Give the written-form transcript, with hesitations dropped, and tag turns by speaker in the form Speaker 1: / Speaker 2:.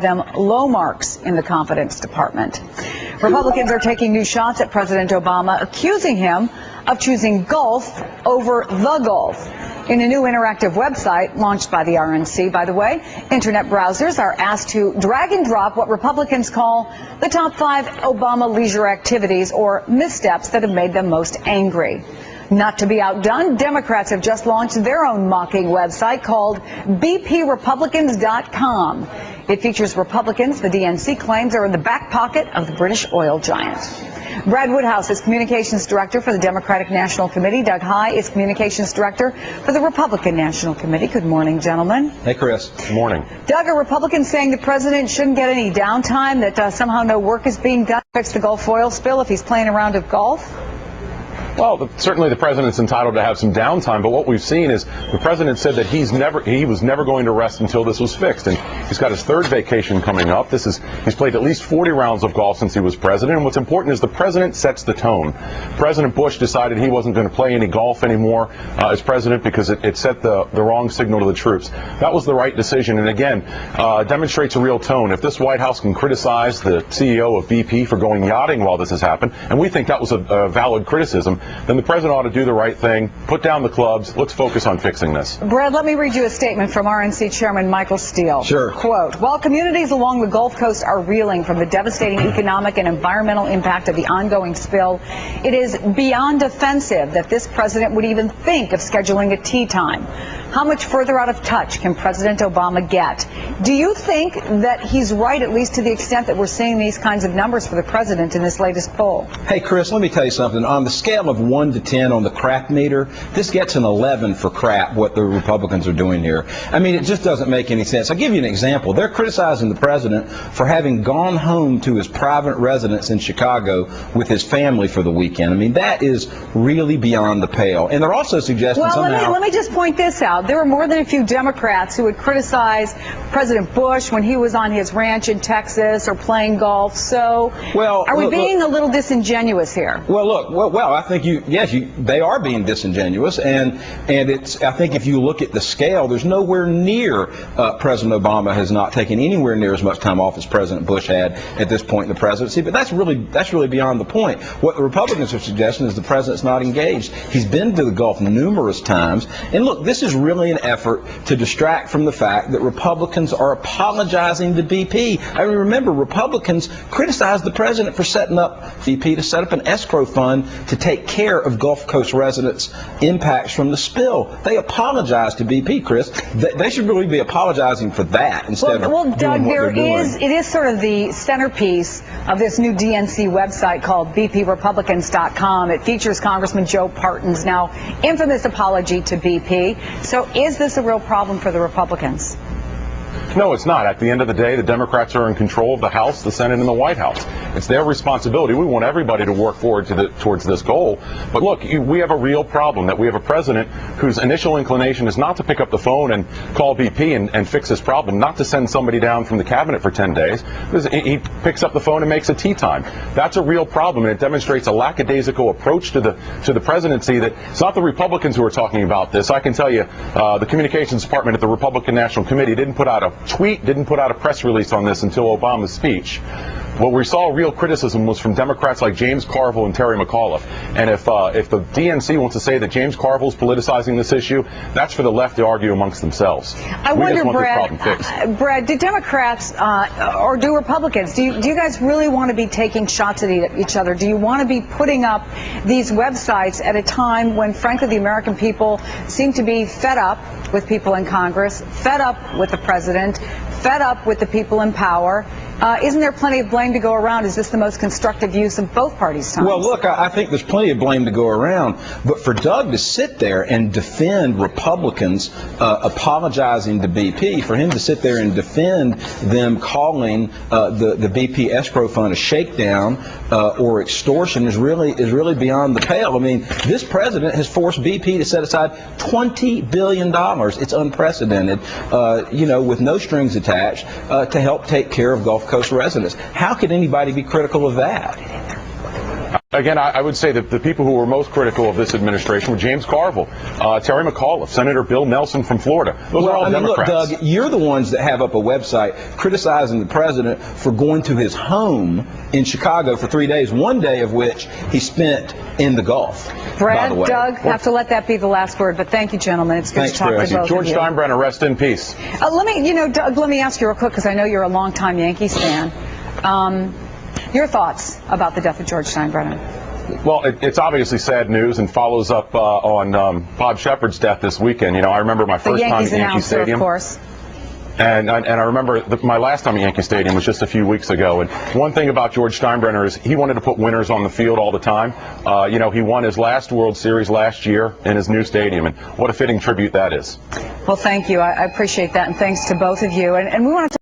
Speaker 1: them low marks in the confidence department. Republicans are taking new shots at President Obama, accusing him of choosing Gulf over the Gulf. In a new interactive website launched by the RNC, by the way, internet browsers are asked to drag and drop what Republicans call the top 5 Obama leisure activities or missteps that have made them most angry. Not to be outdone, Democrats have just launched their own mocking website called bprepublicans.com. It features Republicans the DNC claims are in the back pocket of the British oil giant. Brad Woodhouse is Communications Director for the Democratic National Committee. Doug High is Communications Director for the Republican National Committee. Good morning, gentlemen.
Speaker 2: Hey, Chris. Good morning.
Speaker 1: Doug, are Republicans saying the president shouldn't get any downtime, that somehow no work is being done to fix the Gulf oil spill if he's playing a round of golf?
Speaker 2: Well, certainly the president's entitled to have some downtime, but what we've seen is the president said that he was never going to rest until this was fixed, and he's got his 3rd vacation coming up. He's played at least 40 rounds of golf since he was president, and what's important is the president sets the tone. President Bush decided he wasn't going to play any golf anymore as president because it set the wrong signal to the troops. That was the right decision, and again, demonstrates a real tone. If this White House can criticize the CEO of BP for going yachting while this has happened, and we think that was a valid criticism, then the president ought to do the right thing, put down the clubs, let's focus on fixing this.
Speaker 1: Brad, let me read you a statement from RNC Chairman Michael Steele.
Speaker 2: Sure.
Speaker 1: Quote, while communities along the Gulf Coast are reeling from the devastating economic and environmental impact of the ongoing spill, it is beyond offensive that this president would even think of scheduling a tea time. How much further out of touch can President Obama get? Do you think that he's right, at least to the extent that we're seeing these kinds of numbers for the president in this latest poll?
Speaker 3: Hey, Chris, let me tell you something. On the scale of 1 to 10 on the crap meter, this gets an 11 for crap, what the Republicans are doing here. I mean, it just doesn't make any sense. I'll give you an example. They're criticizing the president for having gone home to his private residence in Chicago with his family for the weekend. I mean, that is really beyond the pale. And they're also suggesting somehow...
Speaker 1: let me just point this out. There were more than a few Democrats who would criticize President Bush when he was on his ranch in Texas or playing golf. So are we being a little disingenuous here?
Speaker 3: Well, look, I think they are being disingenuous, and I think if you look at the scale, there's nowhere near President Obama has not taken anywhere near as much time off as President Bush had at this point in the presidency. But that's really beyond the point. What the Republicans are suggesting is the president's not engaged. He's been to the Gulf numerous times, and look, this is really an effort to distract from the fact that Republicans are apologizing to BP. I mean, remember, Republicans criticized the president for setting up BP to set up an escrow fund to take care of Gulf Coast residents' impacts from the spill. They apologized to BP, Chris. They should really be apologizing for that instead of
Speaker 1: Doug,
Speaker 3: doing what they're doing.
Speaker 1: It is sort of the centerpiece of this new DNC website called bprepublicans.com. It features Congressman Joe Parton's now infamous apology to BP. So is this a real problem for the Republicans?
Speaker 2: No, it's not. At the end of the day, the Democrats are in control of the House, the Senate, and the White House. It's their responsibility. We want everybody to work forward towards this goal. But look, we have a real problem that we have a president whose initial inclination is not to pick up the phone and call BP and fix this problem, not to send somebody down from the cabinet for 10 days. He picks up the phone and makes a tea time. That's a real problem, and it demonstrates a lackadaisical approach to the presidency. That it's not the Republicans who are talking about this. I can tell you, the communications department at the Republican National Committee didn't put out a tweet, didn't put out a press release on this until Obama's speech. What we saw real criticism was from Democrats like James Carville and Terry McAuliffe. And if the DNC wants to say that James Carville's politicizing this issue, that's for the left to argue amongst themselves.
Speaker 1: I wonder, Brad, do Democrats or do Republicans, do you guys really want to be taking shots at each other? Do you want to be putting up these websites at a time when, frankly, the American people seem to be fed up with people in Congress, fed up with the president, fed up with the people in power? Isn't there plenty of blame to go around? Is this the most constructive use of both parties' time?
Speaker 3: Well, look, I think there's plenty of blame to go around. But for Doug to sit there and defend Republicans apologizing to BP, for him to sit there and defend them calling the BP escrow fund a shakedown or extortion is really beyond the pale. I mean, this president has forced BP to set aside $20 billion. It's unprecedented, with no strings attached, to help take care of Gulf Coast residents. How could anybody be critical of that?
Speaker 2: again, I would say that the people who were most critical of this administration were James Carville, Terry McAuliffe, Senator Bill Nelson from Florida. Those are all Democrats.
Speaker 3: Look, Doug, you're the ones that have up a website criticizing the president for going to his home in Chicago for 3 days, one day of which he spent in the Gulf.
Speaker 1: Brad,
Speaker 3: by the way.
Speaker 1: Doug, have to let that be the last word, but thank you, gentlemen. It's good
Speaker 3: Thanks,
Speaker 1: to talk
Speaker 3: Chris.
Speaker 1: to both
Speaker 2: George
Speaker 1: of you.
Speaker 2: Steinbrenner, rest in peace.
Speaker 1: Doug, let me ask you real quick, because I know you're a longtime Yankees fan. Your thoughts about the death of George Steinbrenner?
Speaker 2: Well, it's obviously sad news and follows up on Bob Shepard's death this weekend. You know, I remember my first time at Yankee
Speaker 1: announcer,
Speaker 2: Stadium.
Speaker 1: of course.
Speaker 2: And I remember my last time at Yankee Stadium was just a few weeks ago. And one thing about George Steinbrenner is he wanted to put winners on the field all the time. He won his last World Series last year in his new stadium. And what a fitting tribute that is.
Speaker 1: Well, thank you. I appreciate that. And thanks to both of you. And we want to